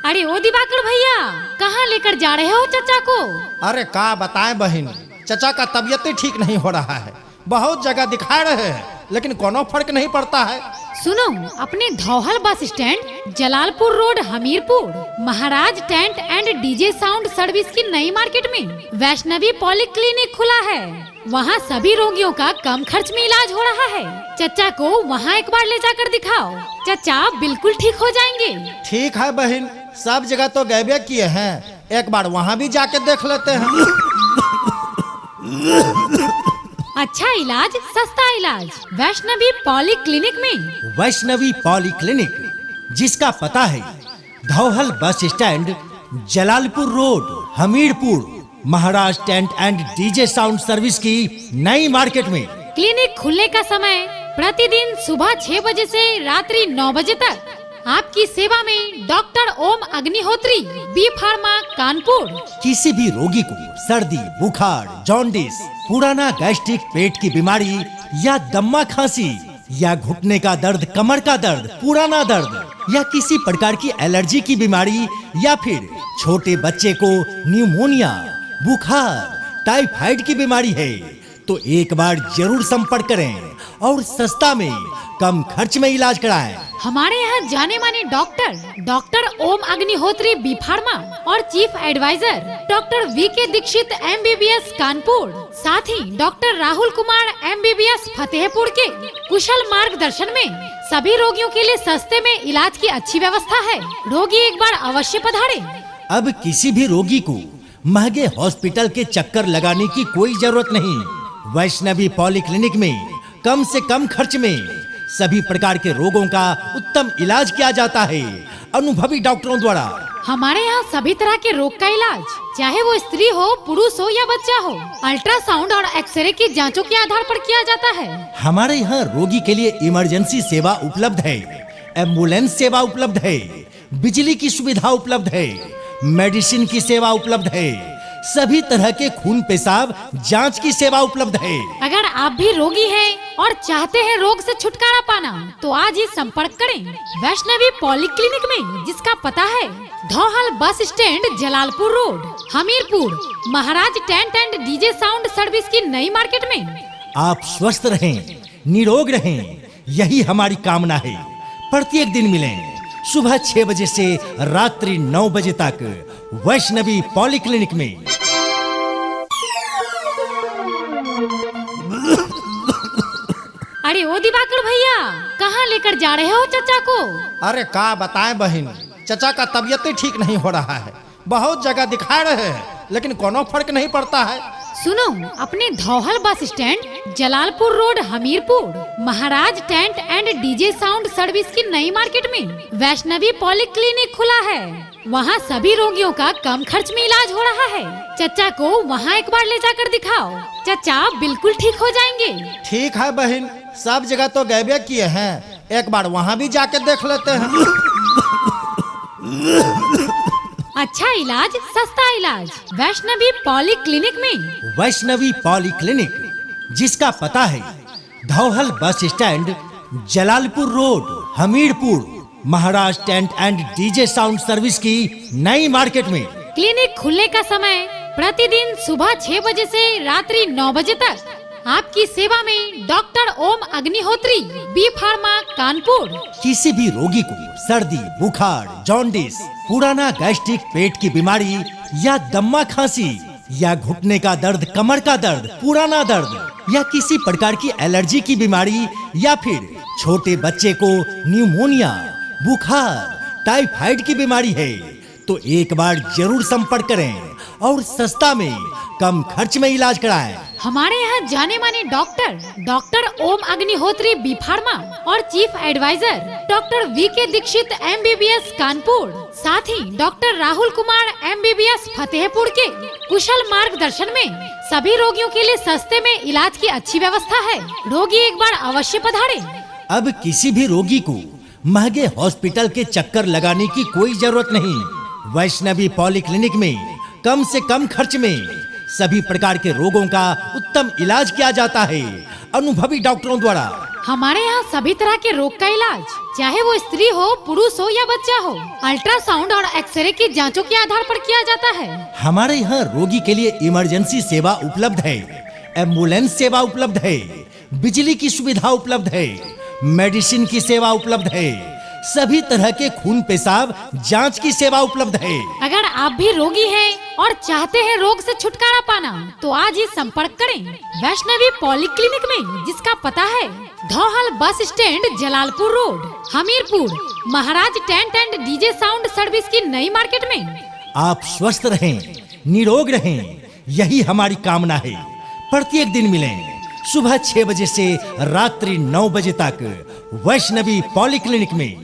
अरे ओ दिवाकर भैया, कहाँ लेकर जा रहे हो चचा को? अरे का बताएं बहन, चचा का तबीयत ही ठीक नहीं हो रहा है। बहुत जगह दिखा रहे हैं लेकिन कोनो फर्क नहीं पड़ता है। सुनो, अपने Dhauhal bus stand, Jalalpur road, Hamirpur, Maharaj tent and DJ sound service की नई मार्केट में वैष्णवी पॉलीक्लिनिक खुला है। वहाँ सभी रोगियों का कम खर्च में इलाज हो रहा है। चचा को वहाँ एक बार ले जाकर दिखाओ, चचा बिल्कुल ठीक हो जाएंगे। ठीक है बहन, सब जगह तो गए किए हैं, एक बार वहाँ भी जाके देख लेते हैं। अच्छा इलाज, सस्ता इलाज, वैष्णवी पॉलीक्लिनिक में। वैष्णवी पॉलीक्लिनिक, जिसका पता है Dhauhal bus stand, Jalalpur road, Hamirpur, Maharaj tent and DJ sound service की नई मार्केट में। क्लिनिक खुलने का समय प्रतिदिन सुबह 6 बजे से रात्रि 9 बजे तक। आपकी सेवा में डॉक्टर ओम अग्निहोत्री, बी फार्मा, कानपुर। किसी भी रोगी को सर्दी, बुखार, जॉन्डिस, पुराना गैस्ट्रिक पेट की बीमारी या दम्मा खांसी या घुटने का दर्द, कमर का दर्द, पुराना दर्द या किसी प्रकार की एलर्जी की बीमारी या फिर छोटे बच्चे को न्यूमोनिया, बुखार, टाइफाइड की बीमारी है तो एक बार जरूर संपर्क करें और सस्ता में, कम खर्च में इलाज कराएं। हमारे यहाँ जाने माने डॉक्टर ओम अग्निहोत्री, बी फार्मा और चीफ एडवाइजर डॉक्टर वी के दीक्षित, MBBS, कानपुर, साथ ही डॉक्टर राहुल कुमार, MBBS, फतेहपुर के कुशल मार्गदर्शन में सभी रोगियों के लिए सस्ते में इलाज की अच्छी व्यवस्था है। रोगी एक बार अवश्य पधारे। अब किसी भी रोगी को महंगे हॉस्पिटल के चक्कर लगाने की कोई जरूरत नहीं। वैष्णवी पॉलीक्लिनिक में कम से कम खर्च में सभी प्रकार के रोगों का उत्तम इलाज किया जाता है, अनुभवी डॉक्टरों द्वारा। हमारे यहाँ सभी तरह के रोग का इलाज, चाहे वो स्त्री हो, पुरुष हो या बच्चा हो, अल्ट्रासाउंड और एक्सरे की जांचों के आधार पर किया जाता है। हमारे यहाँ रोगी के लिए इमरजेंसी सेवा उपलब्ध है, एम्बुलेंस सेवा उपलब्ध है, बिजली की सुविधा उपलब्ध है, मेडिसिन की सेवा उपलब्ध है, सभी तरह के खून पेशाब जांच की सेवा उपलब्ध है। अगर आप भी रोगी हैं और चाहते हैं रोग से छुटकारा पाना तो आज ही संपर्क करें वैष्णवी पॉलीक्लिनिक में, जिसका पता है Dhauhal bus stand, Jalalpur road, Hamirpur, Maharaj tent and DJ sound service की नई मार्केट में। आप स्वस्थ रहें, निरोग रहें, यही हमारी कामना है। प्रत्येक दिन मिलें सुबह 6 बजे से रात्रि 9 बजे तक वैष्णवी पॉलीक्लिनिक में। अरे ओ दिवाकर भैया, कहाँ लेकर जा रहे हो चचा को? अरे का बताएं बहन, चचा का तबीयत ही ठीक नहीं हो रहा है। बहुत जगह दिखा रहे हैं लेकिन कोनो फर्क नहीं पड़ता है। सुनो, अपने Dhauhal bus stand, Jalalpur road, Hamirpur, Maharaj tent and DJ sound service की नई मार्केट में वैष्णवी पॉलीक्लिनिक खुला है। वहाँ सभी रोगियों का कम खर्च में इलाज हो रहा है। चचा को वहाँ एक बार ले जाकर दिखाओ, चचा बिल्कुल ठीक हो जाएंगे। ठीक है बहन, सब जगह तो गए किए हैं, एक बार वहाँ भी जाके देख लेते हैं। अच्छा इलाज, सस्ता इलाज, वैष्णवी पॉलीक्लिनिक में। वैष्णवी पॉलीक्लिनिक, जिसका पता है Dhauhal bus stand, Jalalpur road, Hamirpur, Maharaj tent and DJ sound service की नई मार्केट में। क्लिनिक खुलने का समय प्रतिदिन सुबह 6 बजे से रात्रि 9 बजे तक। आपकी सेवा में डॉक्टर ओम अग्निहोत्री, बी फार्मा, कानपुर। किसी भी रोगी को सर्दी, बुखार, जॉन्डिस, पुराना गैस्ट्रिक पेट की बीमारी या दम्मा खांसी या घुटने का दर्द, कमर का दर्द, पुराना दर्द या किसी प्रकार की एलर्जी की बीमारी या फिर छोटे बच्चे को न्यूमोनिया, बुखार, टाइफाइड की बीमारी है तो एक बार जरूर संपर्क करें और सस्ता में, कम खर्च में इलाज कराएं। हमारे यहाँ जाने माने डॉक्टर ओम अग्निहोत्री, बी फार्मा और चीफ एडवाइजर डॉक्टर वी के दीक्षित, MBBS, कानपुर, साथ ही डॉक्टर राहुल कुमार, MBBS, फतेहपुर के कुशल मार्गदर्शन में सभी रोगियों के लिए सस्ते में इलाज की अच्छी व्यवस्था है। रोगी एक बार अवश्य पधारे। अब किसी भी रोगी को महंगे हॉस्पिटल के चक्कर लगाने की कोई जरूरत नहीं। वैष्णवी पॉलीक्लिनिक में कम से कम खर्च में सभी प्रकार के रोगों का उत्तम इलाज किया जाता है, अनुभवी डॉक्टरों द्वारा। हमारे यहाँ सभी तरह के रोग का इलाज, चाहे वो स्त्री हो, पुरुष हो या बच्चा हो। अल्ट्रासाउंड और एक्सरे की जांचों के आधार पर किया जाता है। हमारे यहाँ रोगी के लिए इमरजेंसी सेवा उपलब्ध है, एम्बुलेंस सेवा उपलब्ध है, बिजली की सुविधा उपलब्ध है, मेडिसिन की सेवा उपलब्ध है, सभी तरह के खून पेशाब जांच की सेवा उपलब्ध है। अगर आप भी रोगी हैं और चाहते हैं रोग से छुटकारा पाना, तो आज ही संपर्क करें वैष्णवी पॉलीक्लिनिक में, जिसका पता है Dhauhal bus stand, Jalalpur road, Hamirpur, Maharaj tent and DJ sound service की नई मार्केट में। आप स्वस्थ रहें, निरोग रहें, यही हमारी कामना है। प्रत्येक दिन मिलें सुबह 6 बजे से रात्रि 9 बजे तक वैष्णवी पॉलीक्लिनिक में।